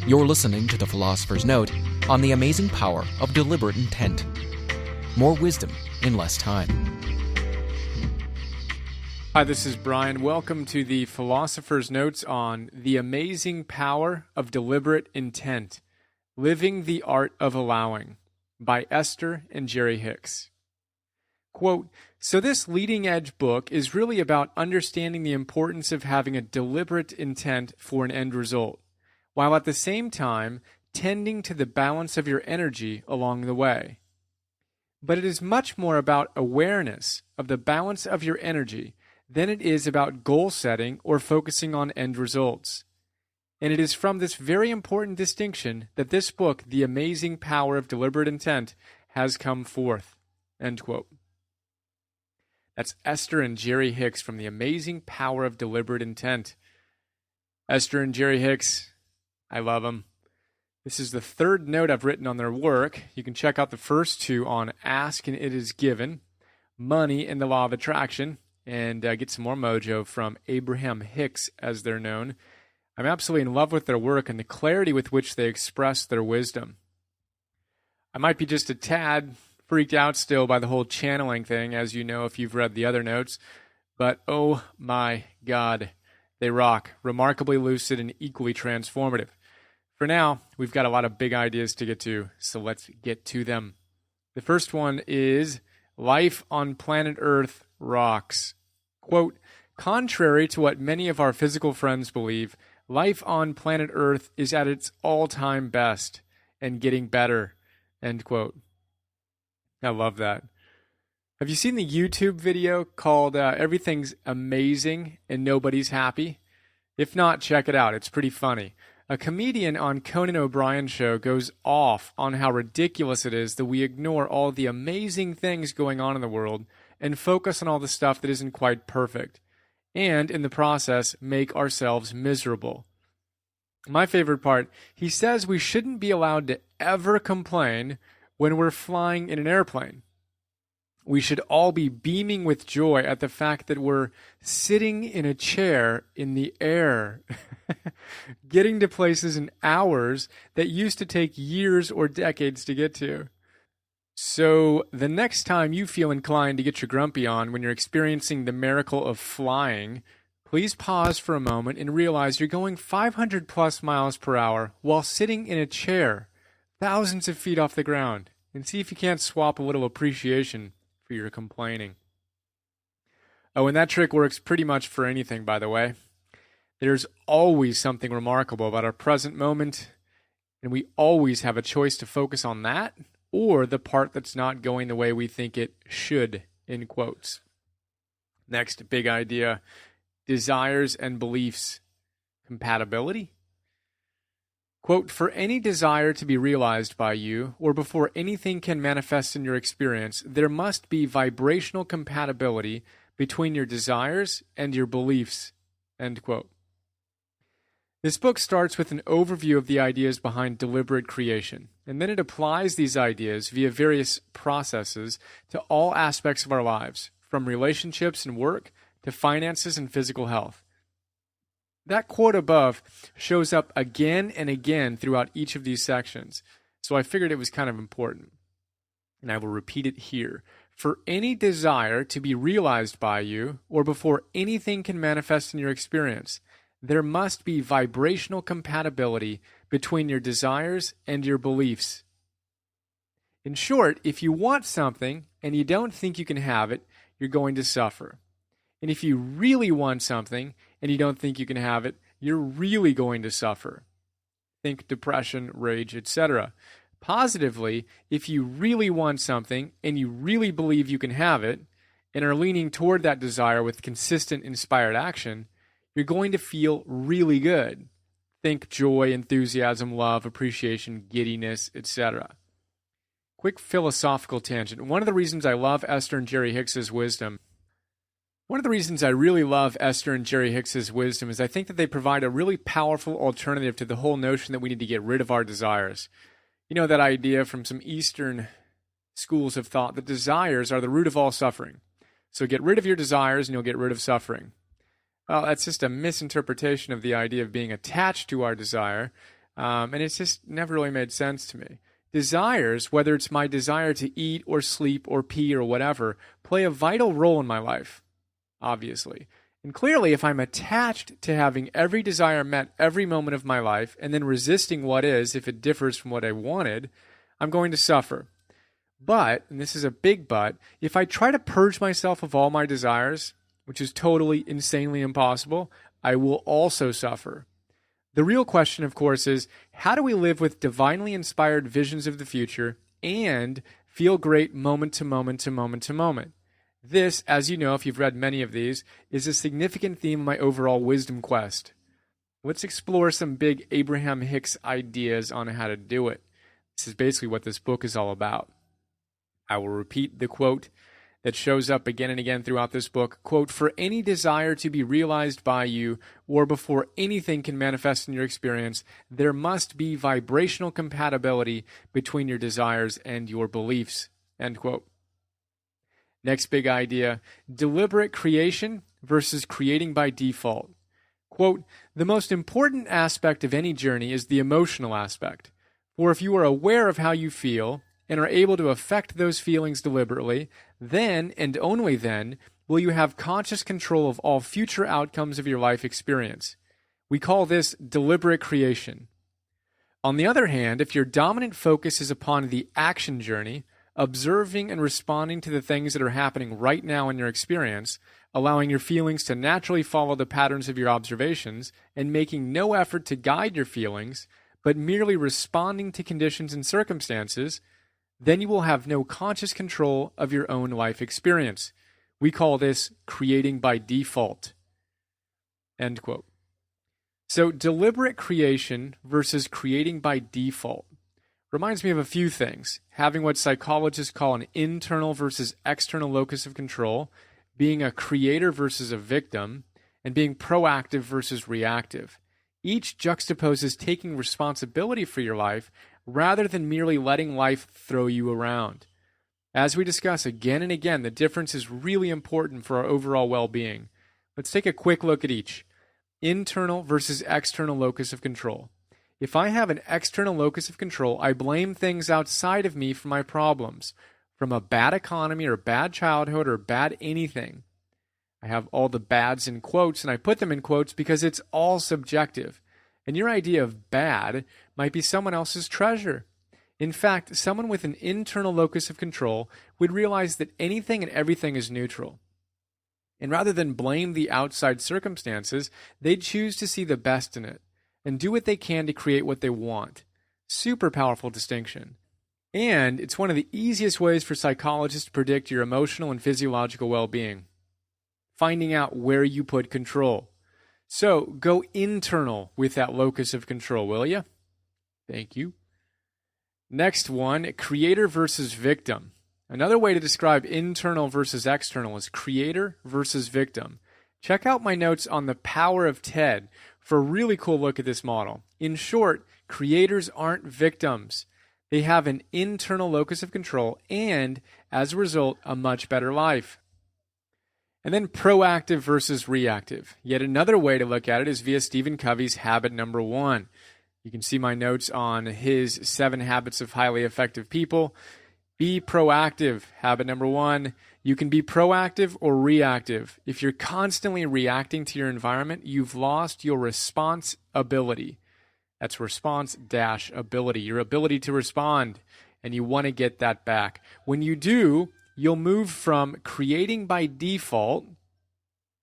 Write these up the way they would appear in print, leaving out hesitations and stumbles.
You're listening to the Philosopher's Note on the amazing power of deliberate intent. More wisdom in less time. Hi, this is Brian. Welcome to the Philosopher's Notes on the amazing power of deliberate intent. Living the Art of Allowing by Esther and Jerry Hicks. Quote, so this leading-edge book is really about understanding the importance of having a deliberate intent for an end result, while at the same time tending to the balance of your energy along the way. But it is much more about awareness of the balance of your energy than it is about goal setting or focusing on end results. And it is from this very important distinction that this book, The Amazing Power of Deliberate Intent, has come forth. End quote. That's Esther and Jerry Hicks from The Amazing Power of Deliberate Intent. Esther and Jerry Hicks, I love them. This is the third note I've written on their work. You can check out the first two on Ask and It Is Given, Money and the Law of Attraction, and get some more mojo from Abraham Hicks, as they're known. I'm absolutely in love with their work and the clarity with which they express their wisdom. I might be just a tad freaked out still by the whole channeling thing, as you know if you've read the other notes, but oh my God, they rock. Remarkably lucid and equally transformative. For now, we've got a lot of big ideas to get to, so let's get to them. The first one is life on planet Earth rocks. Quote, contrary to what many of our physical friends believe, life on planet Earth is at its all-time best and getting better. End quote. I love that. Have you seen the YouTube video called Everything's Amazing and Nobody's Happy? If not, check it out. It's pretty funny. A comedian on Conan O'Brien's show goes off on how ridiculous it is that we ignore all the amazing things going on in the world and focus on all the stuff that isn't quite perfect, and in the process make ourselves miserable. My favorite part, he says we shouldn't be allowed to ever complain when we're flying in an airplane. We should all be beaming with joy at the fact that we're sitting in a chair in the air, getting to places in hours that used to take years or decades to get to. So the next time you feel inclined to get your grumpy on when you're experiencing the miracle of flying, please pause for a moment and realize you're going 500 plus miles per hour while sitting in a chair thousands of feet off the ground, and see if you can't swap a little appreciation for your complaining. Oh, and that trick works pretty much for anything, by the way. There's always something remarkable about our present moment, and we always have a choice to focus on that or the part that's not going the way we think it should, in quotes. Next big idea, desires and beliefs. Compatibility? Quote, for any desire to be realized by you, or before anything can manifest in your experience, there must be vibrational compatibility between your desires and your beliefs, end quote. This book starts with an overview of the ideas behind deliberate creation, and then it applies these ideas via various processes to all aspects of our lives, from relationships and work to finances and physical health. That quote above shows up again and again throughout each of these sections, so I figured it was kind of important. And I will repeat it here. For any desire to be realized by you, or before anything can manifest in your experience, there must be vibrational compatibility between your desires and your beliefs. In short, if you want something and you don't think you can have it, you're going to suffer. And if you really want something and you don't think you can have it, you're really going to suffer. Think depression, rage, etc. Positively, if you really want something and you really believe you can have it and are leaning toward that desire with consistent, inspired action, you're going to feel really good. Think joy, enthusiasm, love, appreciation, giddiness, etc. Quick philosophical tangent. One of the reasons I love Esther and Jerry Hicks's wisdom One of the reasons I really love Esther and Jerry Hicks's wisdom is I think that they provide a really powerful alternative to the whole notion that we need to get rid of our desires. You know, that idea from some Eastern schools of thought that desires are the root of all suffering. So get rid of your desires and you'll get rid of suffering. Well, that's just a misinterpretation of the idea of being attached to our desire. And it's just never really made sense to me. Desires, whether it's my desire to eat or sleep or pee or whatever, play a vital role in my life, obviously. And clearly, if I'm attached to having every desire met every moment of my life and then resisting what is if it differs from what I wanted, I'm going to suffer. But, and this is a big but, if I try to purge myself of all my desires, which is totally insanely impossible, I will also suffer. The real question, of course, is how do we live with divinely inspired visions of the future and feel great moment to moment to moment to moment? This, as you know, if you've read many of these, is a significant theme of my overall wisdom quest. Let's explore some big Abraham Hicks ideas on how to do it. This is basically what this book is all about. I will repeat the quote that shows up again and again throughout this book. Quote, "For any desire to be realized by you, or before anything can manifest in your experience, there must be vibrational compatibility between your desires and your beliefs." End quote. Next big idea, deliberate creation versus creating by default. Quote, "The most important aspect of any journey is the emotional aspect. For if you are aware of how you feel and are able to affect those feelings deliberately, then and only then will you have conscious control of all future outcomes of your life experience. We call this deliberate creation. On the other hand, if your dominant focus is upon the action journey, observing and responding to the things that are happening right now in your experience, allowing your feelings to naturally follow the patterns of your observations, and making no effort to guide your feelings, but merely responding to conditions and circumstances, then you will have no conscious control of your own life experience. We call this creating by default." End quote. So deliberate creation versus creating by default reminds me of a few things. Having what psychologists call an internal versus external locus of control, being a creator versus a victim, and being proactive versus reactive. Each juxtaposes taking responsibility for your life rather than merely letting life throw you around. As we discuss again and again, the difference is really important for our overall well-being. Let's take a quick look at each. Internal versus external locus of control. If I have an external locus of control, I blame things outside of me for my problems, from a bad economy or bad childhood or bad anything. I have all the bads in quotes, and I put them in quotes because it's all subjective. And your idea of bad might be someone else's treasure. In fact, someone with an internal locus of control would realize that anything and everything is neutral. And rather than blame the outside circumstances, they'd choose to see the best in it and do what they can to create what they want. Super powerful distinction. And it's one of the easiest ways for psychologists to predict your emotional and physiological well-being. Finding out where you put control. So go internal with that locus of control, will you? Thank you. Next one, creator versus victim. Another way to describe internal versus external is creator versus victim. Check out my notes on the power of TED for a really cool look at this model. In short, creators aren't victims. They have an internal locus of control and, as a result, a much better life. And then proactive versus reactive. Yet another way to look at it is via Stephen Covey's habit number 1. You can see my notes on his 7 habits of highly effective people. Be proactive, habit number 1. You can be proactive or reactive. If you're constantly reacting to your environment, you've lost your response ability. That's response-ability, your ability to respond, and you want to get that back. When you do, you'll move from creating by default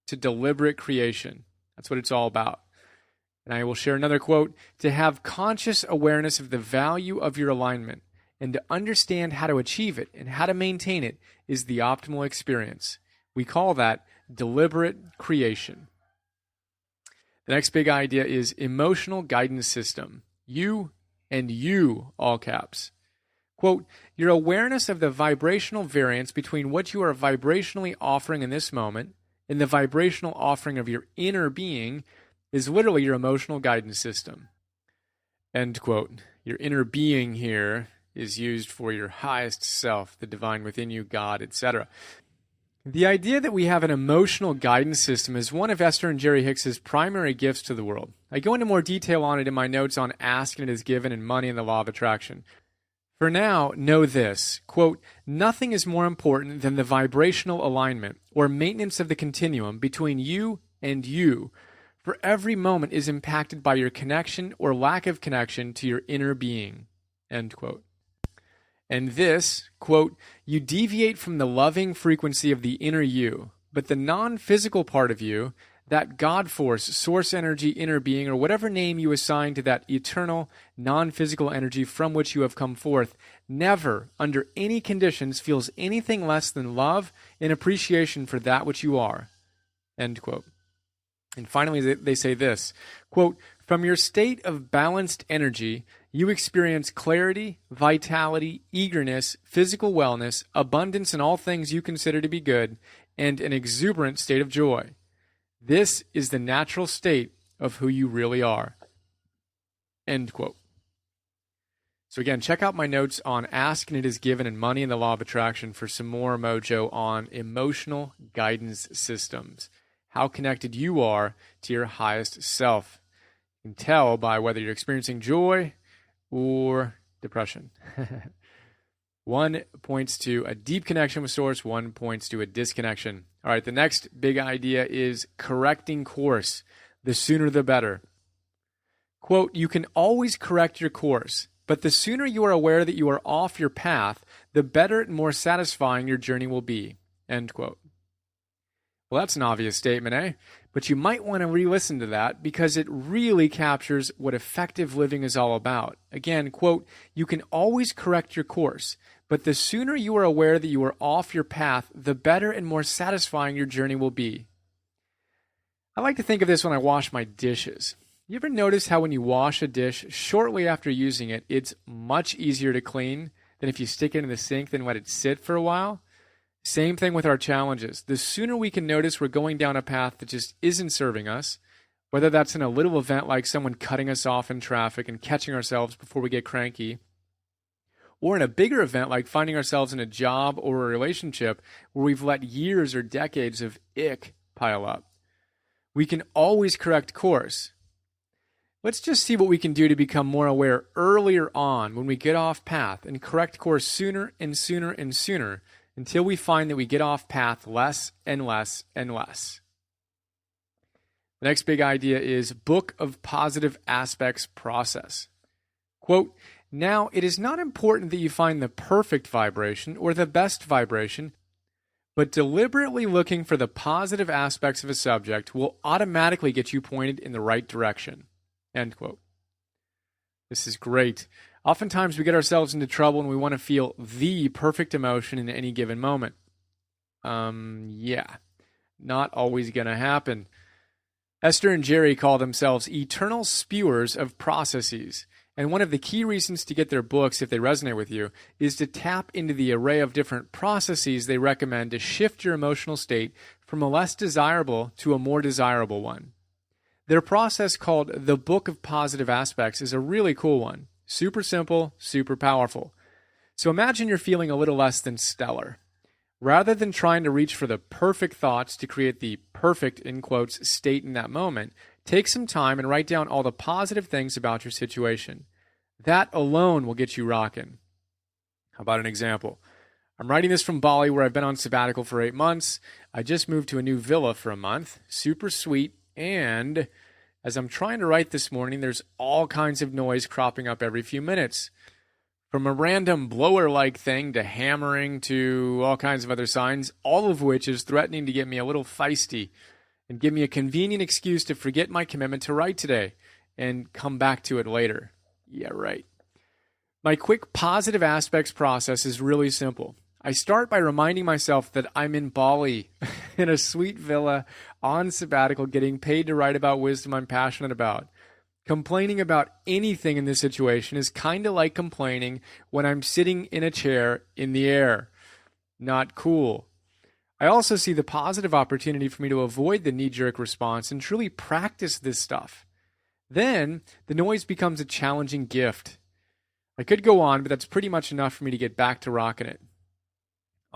to deliberate creation. That's what it's all about. And I will share another quote. To have conscious awareness of the value of your alignment and to understand how to achieve it and how to maintain it is the optimal experience. We call that deliberate creation. The next big idea is emotional guidance system. You and you, all caps. Quote, your awareness of the vibrational variance between what you are vibrationally offering in this moment and the vibrational offering of your inner being is literally your emotional guidance system. End quote. Your inner being here is used for your highest self, the divine within you, God, etc. The idea that we have an emotional guidance system is one of Esther and Jerry Hicks' primary gifts to the world. I go into more detail on it in my notes on Ask and It Is Given and Money and the Law of Attraction. For now, know this, quote, nothing is more important than the vibrational alignment or maintenance of the continuum between you and you, for every moment is impacted by your connection or lack of connection to your inner being, end quote. And this, quote, you deviate from the loving frequency of the inner you, but the non-physical part of you, that God force, source energy, inner being, or whatever name you assign to that eternal, non-physical energy from which you have come forth, never, under any conditions, feels anything less than love and appreciation for that which you are, end quote. And finally, they say this, quote, from your state of balanced energy, you experience clarity, vitality, eagerness, physical wellness, abundance in all things you consider to be good, and an exuberant state of joy. This is the natural state of who you really are. End quote. So again, check out my notes on Ask and It Is Given and Money and the Law of Attraction for some more mojo on emotional guidance systems. How connected you are to your highest self. You can tell by whether you're experiencing joy or depression. One points to a deep connection with Source, one points to a disconnection. All right, the next big idea is correcting course. The sooner the better. Quote, you can always correct your course, but the sooner you are aware that you are off your path, the better and more satisfying your journey will be. End quote. Well, that's an obvious statement, eh? But you might want to re-listen to that because it really captures what effective living is all about. Again, quote, you can always correct your course, but the sooner you are aware that you are off your path, the better and more satisfying your journey will be. I like to think of this when I wash my dishes. You ever notice how when you wash a dish, shortly after using it, it's much easier to clean than if you stick it in the sink and let it sit for a while? Same thing with our challenges. The sooner we can notice we're going down a path that just isn't serving us, whether that's in a little event like someone cutting us off in traffic and catching ourselves before we get cranky, or in a bigger event like finding ourselves in a job or a relationship where we've let years or decades of ick pile up. We can always correct course. Let's just see what we can do to become more aware earlier on when we get off path and correct course sooner and sooner and sooner, until we find that we get off path less and less and less. The next big idea is Book of Positive Aspects process. Quote, now it is not important that you find the perfect vibration or the best vibration, but deliberately looking for the positive aspects of a subject will automatically get you pointed in the right direction. End quote. This is great. Oftentimes we get ourselves into trouble and we want to feel the perfect emotion in any given moment. Not always going to happen. Esther and Jerry call themselves eternal spewers of processes. And one of the key reasons to get their books, if they resonate with you, is to tap into the array of different processes they recommend to shift your emotional state from a less desirable to a more desirable one. Their process called the Book of Positive Aspects is a really cool one. Super simple, super powerful. So imagine you're feeling a little less than stellar. Rather than trying to reach for the perfect thoughts to create the perfect, in quotes, state in that moment, take some time and write down all the positive things about your situation. That alone will get you rocking. How about an example? I'm writing this from Bali, where I've been on sabbatical for 8 months. I just moved to a new villa for a month. Super sweet. And as I'm trying to write this morning, there's all kinds of noise cropping up every few minutes. From a random blower-like thing to hammering to all kinds of other signs, all of which is threatening to get me a little feisty and give me a convenient excuse to forget my commitment to write today and come back to it later. Yeah, right. My quick positive aspects process is really simple. I start by reminding myself that I'm in Bali, in a sweet villa, on sabbatical, getting paid to write about wisdom I'm passionate about. Complaining about anything in this situation is kind of like complaining when I'm sitting in a chair in the air. Not cool. I also see the positive opportunity for me to avoid the knee-jerk response and truly practice this stuff. Then, the noise becomes a challenging gift. I could go on, but that's pretty much enough for me to get back to rocking it.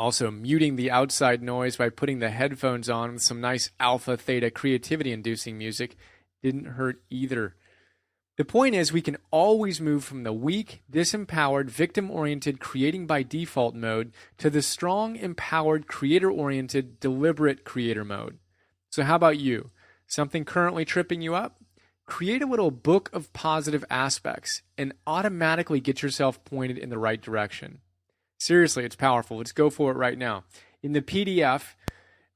Also, muting the outside noise by putting the headphones on with some nice alpha theta creativity-inducing music didn't hurt either. The point is, we can always move from the weak, disempowered, victim-oriented, creating by default mode to the strong, empowered, creator-oriented, deliberate creator mode. So how about you? Something currently tripping you up? Create a little book of positive aspects and automatically get yourself pointed in the right direction. Seriously, it's powerful. Let's go for it right now. In the PDF,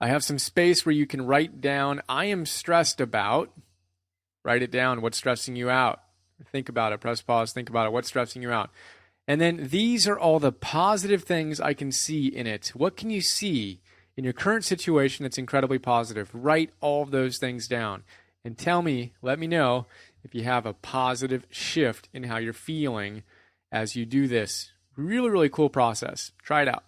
I have some space where you can write down, I am stressed about. Write it down. What's stressing you out? Think about it. Press pause. Think about it. What's stressing you out? And then these are all the positive things I can see in it. What can you see in your current situation that's incredibly positive? Write all of those things down. And tell me, let me know if you have a positive shift in how you're feeling as you do this. Really, really cool process. Try it out.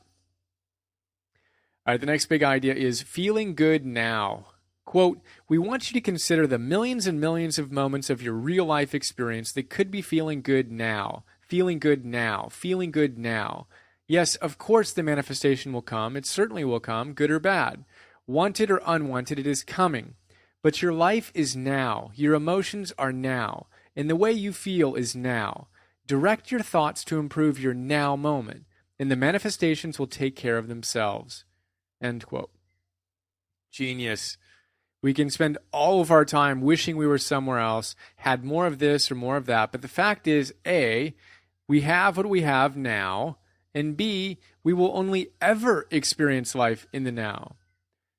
All right, the next big idea is feeling good now. Quote, we want you to consider the millions and millions of moments of your real life experience that could be feeling good now, feeling good now, feeling good now. Yes, of course the manifestation will come. It certainly will come, good or bad. Wanted or unwanted, it is coming. But your life is now. Your emotions are now. And the way you feel is now. Direct your thoughts to improve your now moment, and the manifestations will take care of themselves. End quote. Genius. We can spend all of our time wishing we were somewhere else, had more of this or more of that. But the fact is, A, we have what we have now, and B, we will only ever experience life in the now.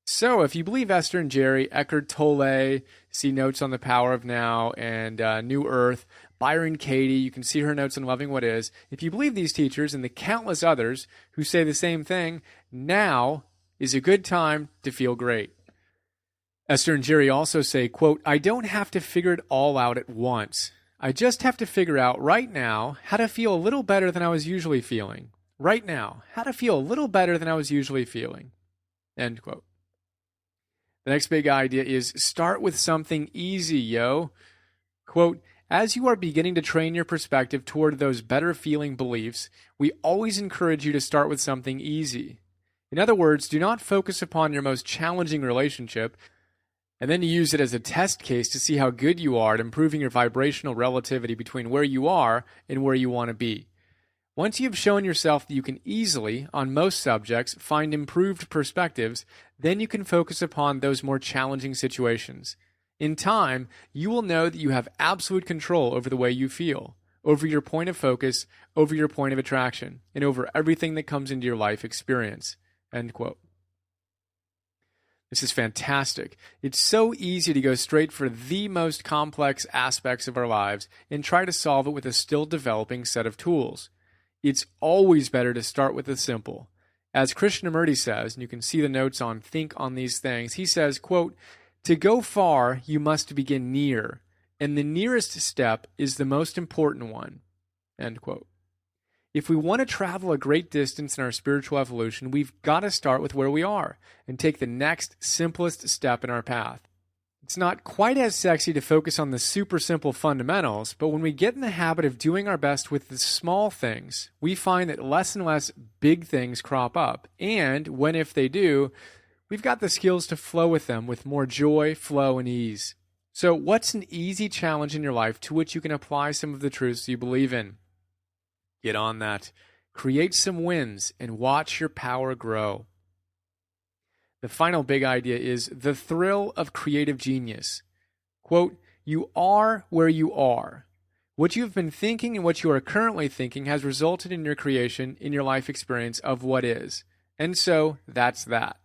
So if you believe Esther and Jerry, Eckhart Tolle, see notes on the power of now, and New Earth, Byron Katie, you can see her notes on Loving What Is. If you believe these teachers and the countless others who say the same thing, now is a good time to feel great. Esther and Jerry also say, quote, I don't have to figure it all out at once. I just have to figure out right now how to feel a little better than I was usually feeling. Right now, how to feel a little better than I was usually feeling. End quote. The next big idea is start with something easy, yo. Quote, as you are beginning to train your perspective toward those better feeling beliefs, we always encourage you to start with something easy. In other words, do not focus upon your most challenging relationship and then use it as a test case to see how good you are at improving your vibrational relativity between where you are and where you want to be. Once you've shown yourself that you can easily, on most subjects, find improved perspectives, then you can focus upon those more challenging situations. In time, you will know that you have absolute control over the way you feel, over your point of focus, over your point of attraction, and over everything that comes into your life experience. End quote. This is fantastic. It's so easy to go straight for the most complex aspects of our lives and try to solve it with a still developing set of tools. It's always better to start with the simple. As Krishnamurti says, and you can see the notes on Think on These Things, he says, quote, to go far, you must begin near, and the nearest step is the most important one. End quote. If we want to travel a great distance in our spiritual evolution, we've got to start with where we are and take the next simplest step in our path. It's not quite as sexy to focus on the super simple fundamentals, but when we get in the habit of doing our best with the small things, we find that less and less big things crop up. And when, if they do, we've got the skills to flow with them with more joy, flow, and ease. So what's an easy challenge in your life to which you can apply some of the truths you believe in? Get on that. Create some wins and watch your power grow. The final big idea is the thrill of creative genius. Quote, you are where you are. What you've been thinking and what you are currently thinking has resulted in your creation, in your life experience of what is. And so that's that.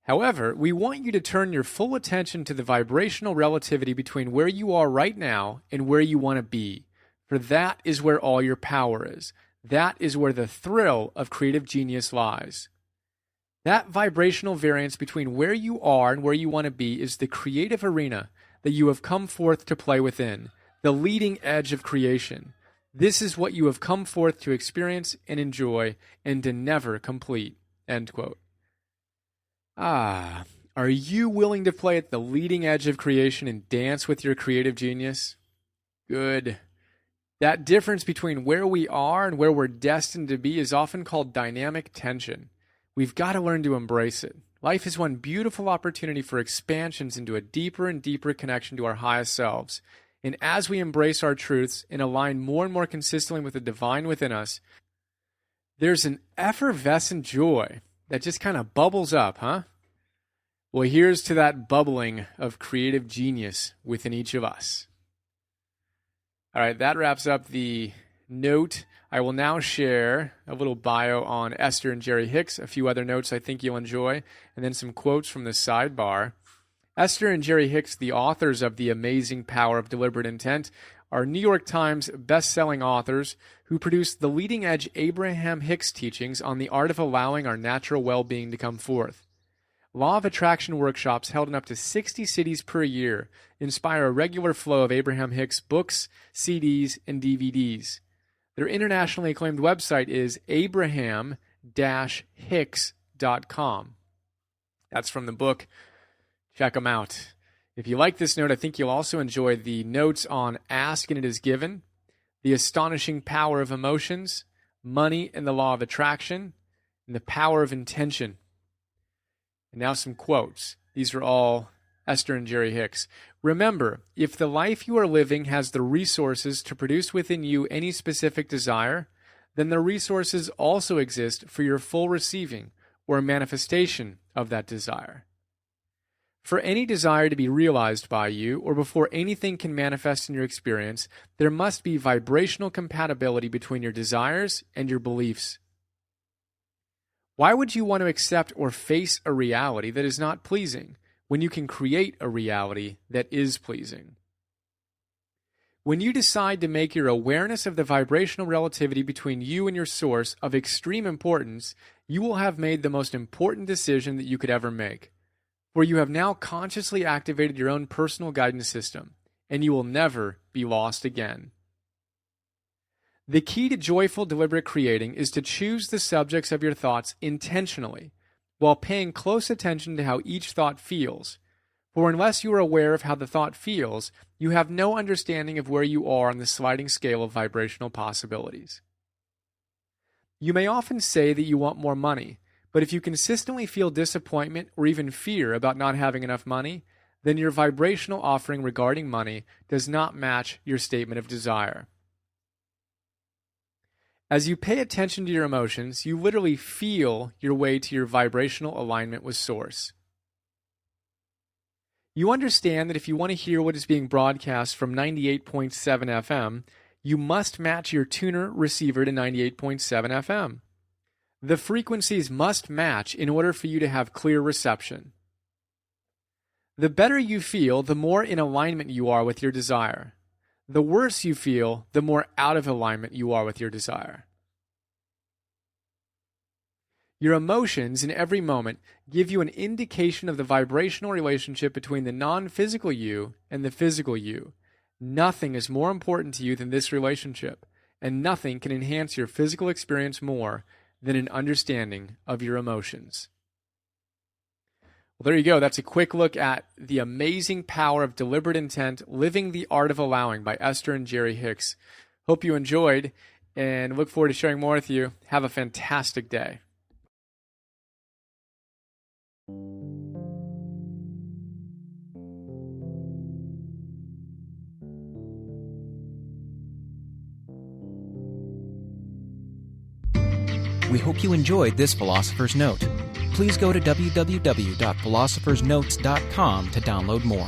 However, we want you to turn your full attention to the vibrational relativity between where you are right now and where you want to be. For that is where all your power is. That is where the thrill of creative genius lies. That vibrational variance between where you are and where you want to be is the creative arena that you have come forth to play within, the leading edge of creation. This is what you have come forth to experience and enjoy and to never complete. End quote. Are you willing to play at the leading edge of creation and dance with your creative genius? Good. That difference between where we are and where we're destined to be is often called dynamic tension. we've got to learn to embrace it. Life is one beautiful opportunity for expansions into a deeper and deeper connection to our highest selves. And as we embrace our truths and align more and more consistently with the divine within us, there's an effervescent joy that just kind of bubbles up, huh? Well, here's to that bubbling of creative genius within each of us. All right, that wraps up the note. I will now share a little bio on Esther and Jerry Hicks, a few other notes I think you'll enjoy, and then some quotes from the sidebar. Esther and Jerry Hicks, the authors of The Amazing Power of Deliberate Intent, are New York Times best-selling authors who produced the leading-edge Abraham Hicks teachings on the art of allowing our natural well-being to come forth. Law of Attraction workshops held in up to 60 cities per year inspire a regular flow of Abraham Hicks books, CDs, and DVDs. Their internationally acclaimed website is abraham-hicks.com. That's from the book. Check them out. If you like this note, I think you'll also enjoy the notes on Ask and It Is Given, The Astonishing Power of Emotions, Money and the Law of Attraction, and The Power of Intention. And now some quotes. These are all Esther and Jerry Hicks. Remember, if the life you are living has the resources to produce within you any specific desire, then the resources also exist for your full receiving or manifestation of that desire. For any desire to be realized by you, or before anything can manifest in your experience, there must be vibrational compatibility between your desires and your beliefs. Why would you want to accept or face a reality that is not pleasing when you can create a reality that is pleasing? When you decide to make your awareness of the vibrational relativity between you and your source of extreme importance, you will have made the most important decision that you could ever make. For you have now consciously activated your own personal guidance system, and you will never be lost again. The key to joyful, deliberate creating is to choose the subjects of your thoughts intentionally, while paying close attention to how each thought feels. For unless you are aware of how the thought feels, you have no understanding of where you are on the sliding scale of vibrational possibilities. You may often say that you want more money, but if you consistently feel disappointment or even fear about not having enough money, then your vibrational offering regarding money does not match your statement of desire. As you pay attention to your emotions, you literally feel your way to your vibrational alignment with Source. You understand that if you want to hear what is being broadcast from 98.7 FM, you must match your tuner receiver to 98.7 FM. The frequencies must match in order for you to have clear reception. The better you feel, the more in alignment you are with your desire. The worse you feel, the more out of alignment you are with your desire. Your emotions in every moment give you an indication of the vibrational relationship between the non-physical you and the physical you. Nothing is more important to you than this relationship, and nothing can enhance your physical experience more than an understanding of your emotions. Well, there you go. That's a quick look at The Amazing Power of Deliberate Intent, Living the Art of Allowing by Esther and Jerry Hicks. Hope you enjoyed and look forward to sharing more with you. Have a fantastic day. We hope you enjoyed this Philosopher's Note. Please go to www.philosophersnotes.com to download more.